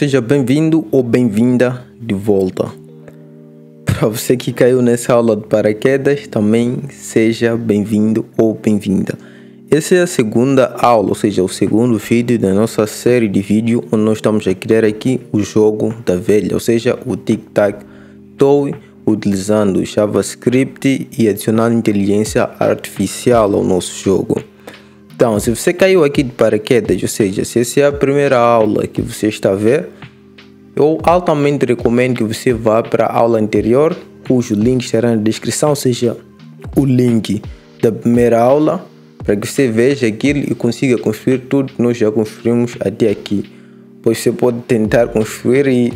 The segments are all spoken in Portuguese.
seja bem-vindo ou bem-vinda de volta. Para você que caiu nessa aula de paraquedas, também seja bem-vindo ou bem-vinda. Essa é a segunda aula, ou seja, o segundo vídeo da nossa série de vídeo onde nós estamos a criar aqui o jogo da velha, ou seja, o Tic-Tac-Toe, utilizando JavaScript e adicionando inteligência artificial ao nosso jogo. Então, se você caiu aqui de paraquedas, ou seja, se essa é a primeira aula que você está a ver, eu altamente recomendo que você vá para a aula anterior, cujo link estará na descrição, ou seja, o link da primeira aula, para que você veja aquilo e consiga construir tudo que nós já construímos até aqui. Pois você pode tentar construir e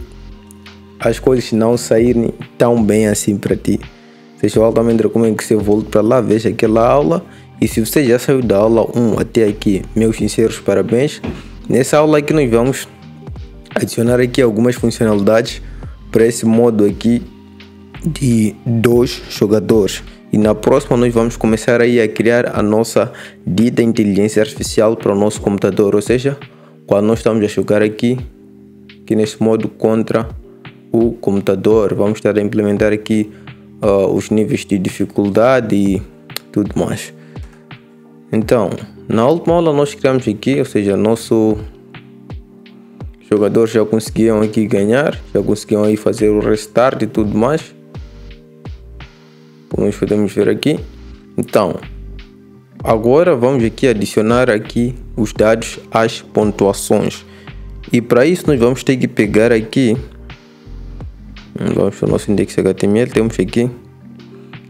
as coisas não saírem tão bem assim para ti. Ou seja, eu altamente recomendo que você volte para lá, veja aquela aula. E se você já saiu da aula 1 até aqui, meus sinceros parabéns. Nessa aula aqui nós vamos adicionar aqui algumas funcionalidades para esse modo aqui de 2 jogadores. E na próxima nós vamos começar aí a criar a nossa dita inteligência artificial para o nosso computador. Ou seja, quando nós estamos a jogar aqui nesse modo contra o computador, vamos estar a implementar aqui os níveis de dificuldade e tudo mais. Então, na última aula nós criamos aqui, ou seja, nosso jogador já conseguiam aqui ganhar, já conseguiam aí fazer o restart e tudo mais, como nós podemos ver aqui. Então, agora vamos aqui adicionar aqui os dados às pontuações, e para isso nós vamos ter que pegar aqui, vamos para o nosso index.html, temos aqui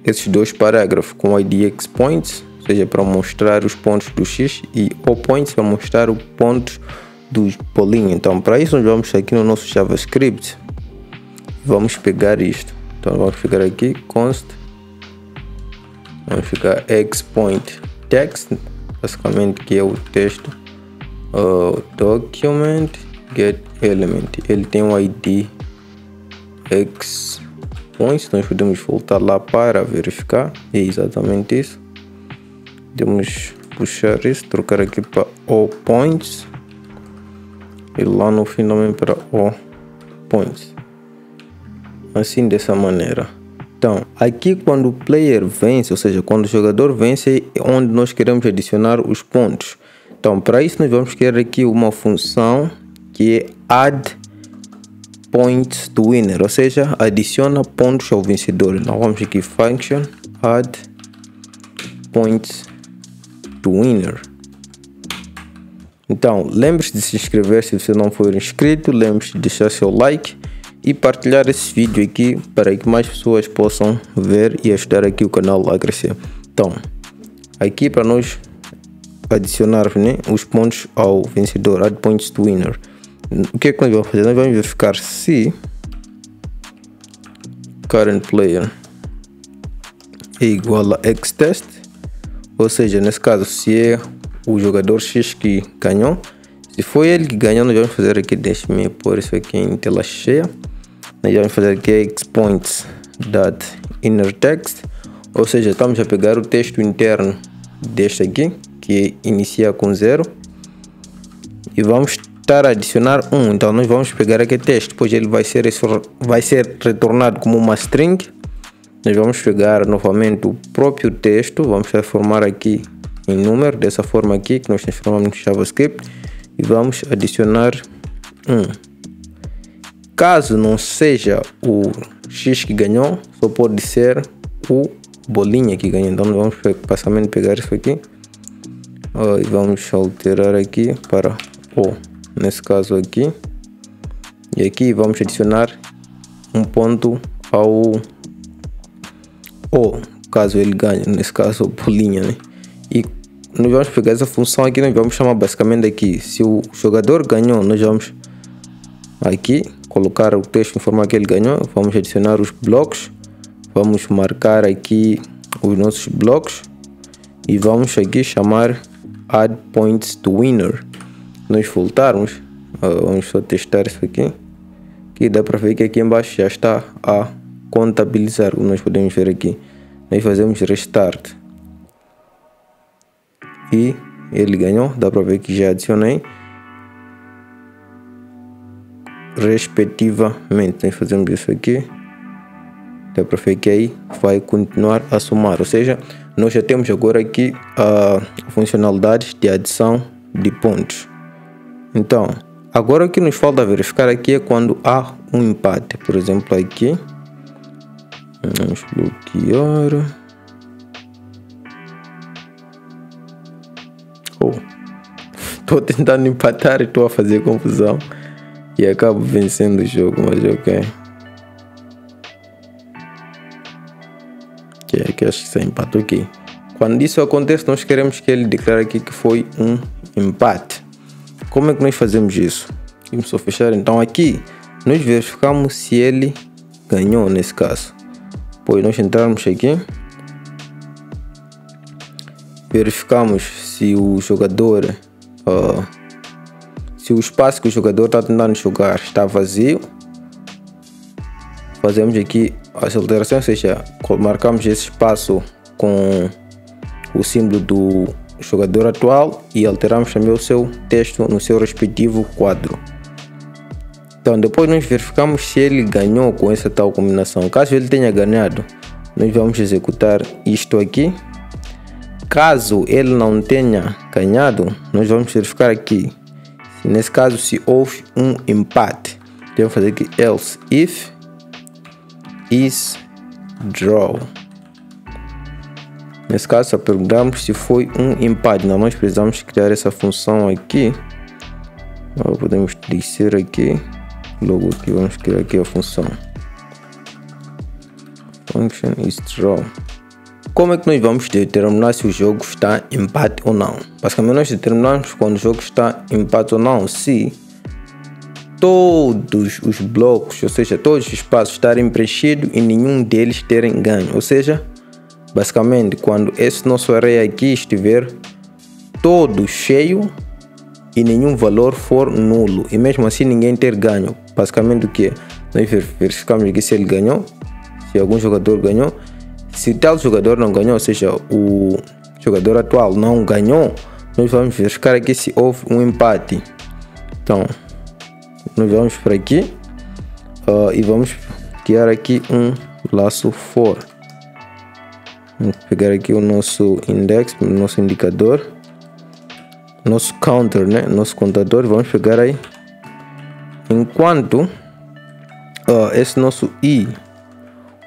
esses dois parágrafos com IDX points, ou seja, para mostrar os pontos do X, e O points para mostrar os pontos dos bolinhos. Então, para isso nós vamos aqui no nosso JavaScript, vamos pegar isto. Então vamos pegar aqui const, vamos pegar xPoint text, basicamente que é o texto, document get element, ele tem um ID xPoints, nós podemos voltar lá para verificar, é exatamente isso. Podemos puxar isso, trocar aqui para O points e lá no fim também para O points, assim, dessa maneira. Então aqui quando o player vence, ou seja, quando o jogador vence, é onde nós queremos adicionar os pontos. Então para isso nós vamos criar aqui uma função que é add points to winner, ou seja, adiciona pontos ao vencedor. Então vamos aqui function add points to winner. Então lembre-se de se inscrever se você não for inscrito, lembre-se de deixar seu like e partilhar esse vídeo aqui para que mais pessoas possam ver e ajudar aqui o canal a crescer. Então aqui para nós adicionar, né, os pontos ao vencedor, add points to winner, o que é que nós vamos fazer? Nós vamos verificar se current player é igual a xtest, ou seja, nesse caso se é o jogador X que ganhou. Se foi ele que ganhou, nós vamos fazer aqui, deixe-me pôr isso aqui em tela cheia. Nós vamos fazer aqui xpoints.innerText, ou seja, estamos a pegar o texto interno deste aqui, que inicia com 0, e vamos estar a adicionar 1. Então nós vamos pegar aqui texto, depois ele vai ser retornado como uma string. Nós vamos pegar novamente o próprio texto, vamos transformar aqui em número, dessa forma aqui que nós transformamos no JavaScript, e vamos adicionar 1. Caso não seja o X que ganhou, só pode ser o bolinha que ganhou. Então vamos basicamente pegar isso aqui e vamos alterar aqui para O, nesse caso aqui, e aqui vamos adicionar um ponto ao O, caso ele ganhe, nesse caso o bolinha, né? E nós vamos pegar essa função aqui, nós vamos chamar basicamente aqui, se o jogador ganhou, nós vamos aqui colocar o texto em forma que ele ganhou, vamos adicionar os blocos, vamos marcar aqui os nossos blocos e vamos aqui chamar add points to winner. Nós voltarmos, vamos só testar isso aqui, que dá para ver que aqui embaixo já está a contabilizar, como nós podemos ver aqui. Nós fazemos restart e ele ganhou, dá para ver que já adicionei. respectivamente. Nós fazemos isso aqui. Dá para ver que aí vai continuar a somar, ou seja, nós já temos agora aqui a funcionalidade de adição de pontos. Então, agora o que nos falta verificar aqui é quando há um empate. Por exemplo, aqui vamos bloquear. Estou tentando empatar e estou a fazer confusão e acabo vencendo o jogo, mas ok. Aqui acho que é empate, ok. Quando isso acontece, nós queremos que ele declare aqui que foi um empate. Como é que nós fazemos isso? Vamos só fechar. Então aqui nós verificamos se ele ganhou nesse caso. Pois nós entrarmos aqui, verificamos se o jogador, se o espaço que o jogador está tentando jogar está vazio. Fazemos aqui as alterações, ou seja, marcamos esse espaço com o símbolo do jogador atual e alteramos também o seu texto no seu respectivo quadro. Então depois nós verificamos se ele ganhou com essa tal combinação. Caso ele tenha ganhado, nós vamos executar isto aqui. Caso ele não tenha ganhado, nós vamos verificar aqui, nesse caso, se houve um empate. Vamos fazer aqui else if is draw. Nesse caso, só perguntamos se foi um empate. Não, nós precisamos criar essa função aqui. Podemos descer aqui. Logo aqui vamos criar aqui a função function is draw. Como é que nós vamos determinar se o jogo está empate ou não? Basicamente nós determinamos quando o jogo está empate ou não se todos os blocos, ou seja, todos os espaços estarem preenchidos e nenhum deles terem ganho. Ou seja, basicamente quando esse nosso array aqui estiver todo cheio e nenhum valor for nulo e mesmo assim ninguém ter ganho. Basicamente o que? Nós verificamos aqui se ele ganhou, se algum jogador ganhou. Se tal jogador não ganhou, ou seja, o jogador atual não ganhou, nós vamos verificar aqui se houve um empate. Então, nós vamos para aqui e vamos criar aqui um laço for. Vamos pegar aqui o nosso index, o nosso indicador, nosso counter, né? Nosso contador. Vamos pegar aí. Enquanto esse nosso i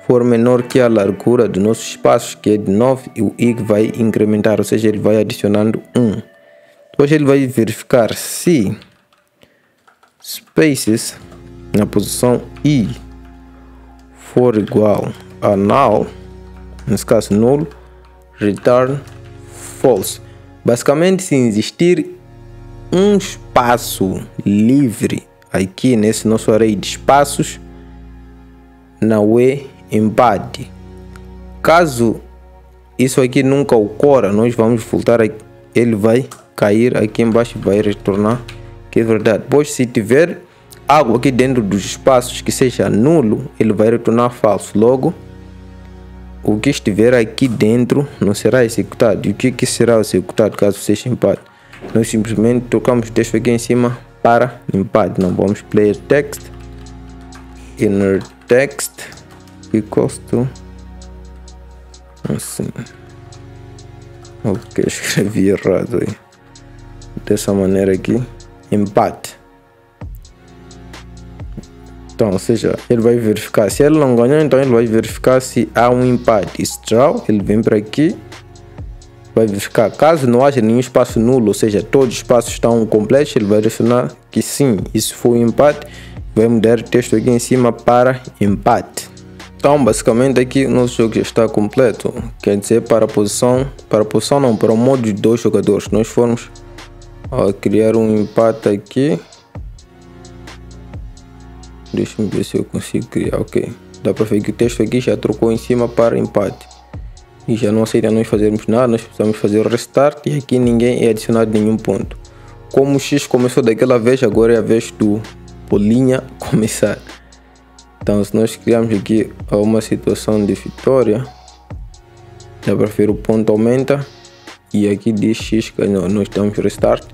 for menor que a largura do nosso espaço, que é de 9, o i vai incrementar, ou seja, ele vai adicionando 1. Depois ele vai verificar se spaces na posição i for igual a null, nesse caso null, return false. Basicamente, se existir um espaço livre aqui nesse nosso array de espaços, não é empate. Caso isso aqui nunca ocorra, nós vamos voltar aqui, ele vai cair aqui embaixo e vai retornar que é verdade. Pois se tiver algo aqui dentro dos espaços que seja nulo, ele vai retornar falso. Logo, o que estiver aqui dentro não será executado. E o que será executado caso seja empate? Nós simplesmente trocamos o texto aqui em cima para empate. Não vamos player text inner text equals to assim. Ok, escrevi errado aí. Dessa maneira aqui, empate. Então, ou seja, ele vai verificar. Se ele não ganhou, então ele vai verificar se há um empate. Draw, ele vem para aqui, vai verificar. Caso não haja nenhum espaço nulo, ou seja, todos os espaços estão completos, ele vai adicionar que sim, isso foi um empate. Vai mudar o texto aqui em cima para empate. Então, basicamente aqui o nosso jogo já está completo. Quer dizer, para o modo de 2 jogadores, nós formos criar um empate aqui. Deixa eu ver se eu consigo criar. Ok, dá para ver que o texto aqui já trocou em cima para empate e já não aceita nós fazermos nada. Nós precisamos fazer o restart e aqui ninguém é adicionado nenhum ponto. Como o X começou daquela vez, agora é a vez do bolinha começar. Então, se nós criarmos aqui uma situação de vitória, dá para ver o ponto aumenta e aqui diz X ganhou. Nós damos restart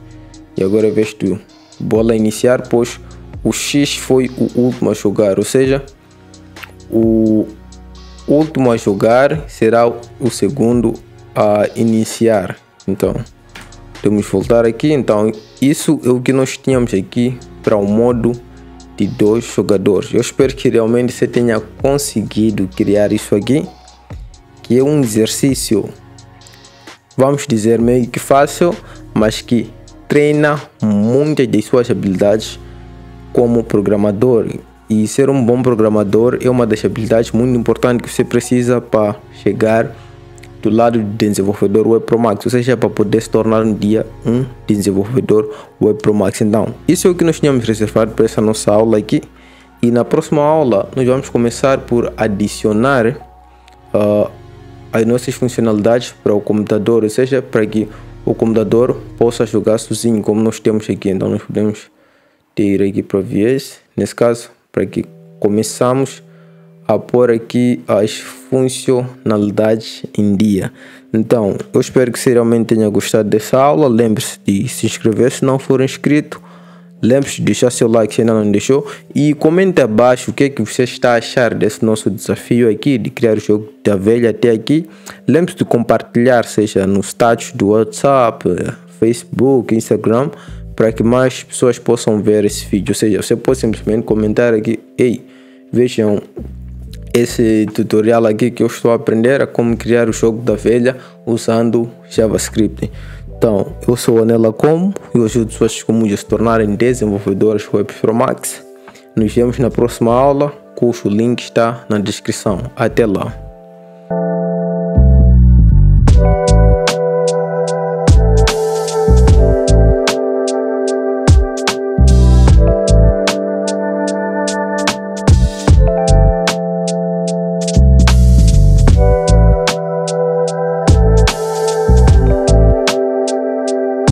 e agora é a vez do bola iniciar, pois o X foi o último a jogar, ou seja, o último a jogar será o segundo a iniciar. Então, temos que voltar aqui. Então, isso é o que nós tínhamos aqui para o modo de 2 jogadores. Eu espero que realmente você tenha conseguido criar isso aqui, que é um exercício, vamos dizer, meio que fácil, mas que treina muitas das suas habilidades como programador. E ser um bom programador é uma das habilidades muito importantes que você precisa para chegar do lado de desenvolvedor Web Pro Max, ou seja, para poder se tornar um dia um desenvolvedor Web Pro Max. Então, isso é o que nós tínhamos reservado para essa nossa aula aqui. E na próxima aula, nós vamos começar por adicionar as nossas funcionalidades para o computador, ou seja, para que o computador possa jogar sozinho, como nós temos aqui. Então, nós podemos ter aqui para VS, nesse caso, para que começamos a pôr aqui as funcionalidades em dia. Então, eu espero que você realmente tenha gostado dessa aula. Lembre-se de se inscrever se não for inscrito. Lembre-se de deixar seu like se ainda não deixou. E comente abaixo o que é que você está a achar desse nosso desafio aqui de criar o jogo da velha até aqui. Lembre-se de compartilhar, seja no status do WhatsApp, Facebook, Instagram, para que mais pessoas possam ver esse vídeo. Ou seja, você pode simplesmente comentar aqui: ei, vejam esse tutorial aqui que eu estou a aprender a como criar o jogo da velha usando JavaScript. Então, eu sou o Anela Como e eu ajudo pessoas como a se tornarem desenvolvedores Web Pro Max. Nos vemos na próxima aula, cujo link está na descrição. Até lá.